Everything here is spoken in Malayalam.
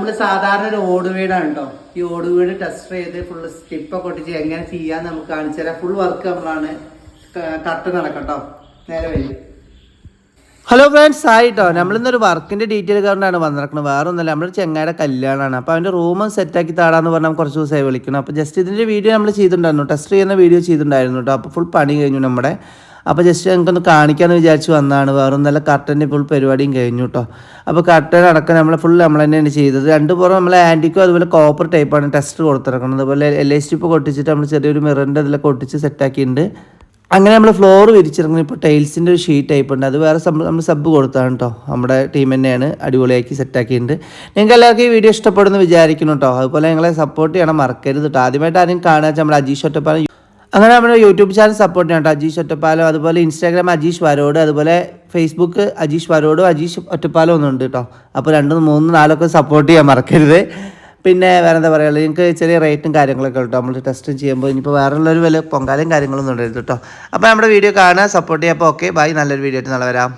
നമ്മൾ സാധാരണ ഒരു ഓട് വീടാണ് കേട്ടോ. ഈ ഓട് വീട് ടെസ്റ്റ് ചെയ്ത് ഫുള്ള് സ്റ്റിപ്പൊക്കെ ഒട്ടിച്ച് എങ്ങനെ ചെയ്യാൻ നമുക്ക് കാണിച്ചു തരാം. ഫുൾ വർക്ക് നമ്മളാണ്. കട്ട് നടക്കട്ടോ, നേരെ വരും. ഹലോ ഫ്രണ്ട്സ്, ആയിട്ടോ നമ്മളിന്നൊരു വർക്കിൻ്റെ ഡീറ്റെയിൽ കാരണമാണ് വന്നിരിക്കുന്നത്. വേറെ ഒന്നുമില്ല, നമ്മുടെ ചെങ്ങായുടെ കല്യാണമാണ്. അപ്പോൾ അവൻ്റെ റൂം സെറ്റാക്കി താടാന്ന് പറഞ്ഞാൽ കുറച്ച് ദിവസമായി വിളിക്കണം. അപ്പോൾ ജസ്റ്റ് ഇതിൻ്റെ വീഡിയോ നമ്മൾ ചെയ്തിട്ടുണ്ടായിരുന്നു, ടെസ്റ്റ് ചെയ്യുന്ന വീഡിയോ ചെയ്തിട്ടുണ്ടായിരുന്നു കേട്ടോ. അപ്പോൾ ഫുൾ പണി കഴിഞ്ഞു നമ്മുടെ. അപ്പോൾ ജസ്റ്റ് ഞങ്ങൾക്കൊന്ന് കാണിക്കാമെന്ന് വിചാരിച്ച് വന്നതാണ്. വേറെ ഒന്നല്ല, കർട്ടൻ്റെ ഫുൾ പരിപാടിയും കഴിഞ്ഞു കേട്ടോ. അപ്പോൾ കർട്ടൻ അടക്കം നമ്മൾ തന്നെയാണ് ചെയ്തത്. രണ്ട് പുറം നമ്മൾ ആൻറ്റിക്കോ അതുപോലെ കോപ്പർ ടൈപ്പാണ് ടെസ്റ്റ് കൊടുത്തിറക്കുന്നത്. അതുപോലെ LA സ്റ്റിപ്പ് കൊട്ടിച്ചിട്ട് നമ്മൾ ചെറിയൊരു മിററിൻ്റെ ഇതിലൊക്കെ ഒട്ടിച്ച് സെറ്റാക്കിയിട്ടുണ്ട്. അങ്ങനെ നമ്മൾ ഫ്ലോർ വിരിച്ചിറങ്ങുന്നത്. ഇപ്പോൾ ടൈൽസിൻ്റെ ഒരു ഷീറ്റ് ടൈപ്പ് ഉണ്ട്, അത് വേറെ നമ്മൾ സബ് കൊടുത്താണ് കേട്ടോ. നമ്മുടെ ടീം തന്നെയാണ് അടിപൊളിയാക്കി സെറ്റാക്കിയിട്ടുണ്ട്. നിങ്ങൾക്ക് എല്ലാവർക്കും ഈ വീഡിയോ ഇഷ്ടപ്പെടുന്നു വിചാരിക്കുന്നു കേട്ടോ. അതുപോലെ നിങ്ങളെ സപ്പോർട്ട് ചെയ്യണം, മറക്കരുത് കേട്ടോ. ആദ്യമായിട്ട് ആരും കാണുക നമ്മുടെ അജീഷ് ഒറ്റപ്പാലം, അങ്ങനെ നമ്മുടെ യൂട്യൂബ് ചാനൽ സപ്പോർട്ട് ചെയ്യണം കേട്ടോ. അജീഷ് ഒറ്റപ്പാലം, അതുപോലെ ഇൻസ്റ്റാഗ്രാം അജീഷ് വരോട്, അതുപോലെ ഫേസ്ബുക്ക് അജീഷ് വരോടും അജീഷ് ഒറ്റപ്പാലം ഒന്നുണ്ട് കേട്ടോ. അപ്പോൾ 2, 3, 4 സപ്പോർട്ട് ചെയ്യാൻ മറക്കരുത്. പിന്നെ വേറെ എന്താ പറയുക, നിങ്ങൾക്ക് ചെറിയ റേറ്റും കാര്യങ്ങളൊക്കെ കേട്ടോ നമ്മൾ ടെസ്റ്റ് ചെയ്യുമ്പോൾ. ഇനിയിപ്പോൾ വേറെ ഉള്ളൊരു വില പൊങ്കാലയും കാര്യങ്ങളൊന്നും ഉണ്ടായിരുന്നു കേട്ടോ. അപ്പോൾ നമ്മുടെ വീഡിയോ കാണുക, സപ്പോർട്ട് ചെയ്യുക. അപ്പോൾ ഓക്കെ, ബൈ. നല്ലൊരു വീഡിയോ ആയിട്ട് നാളെ വരാം.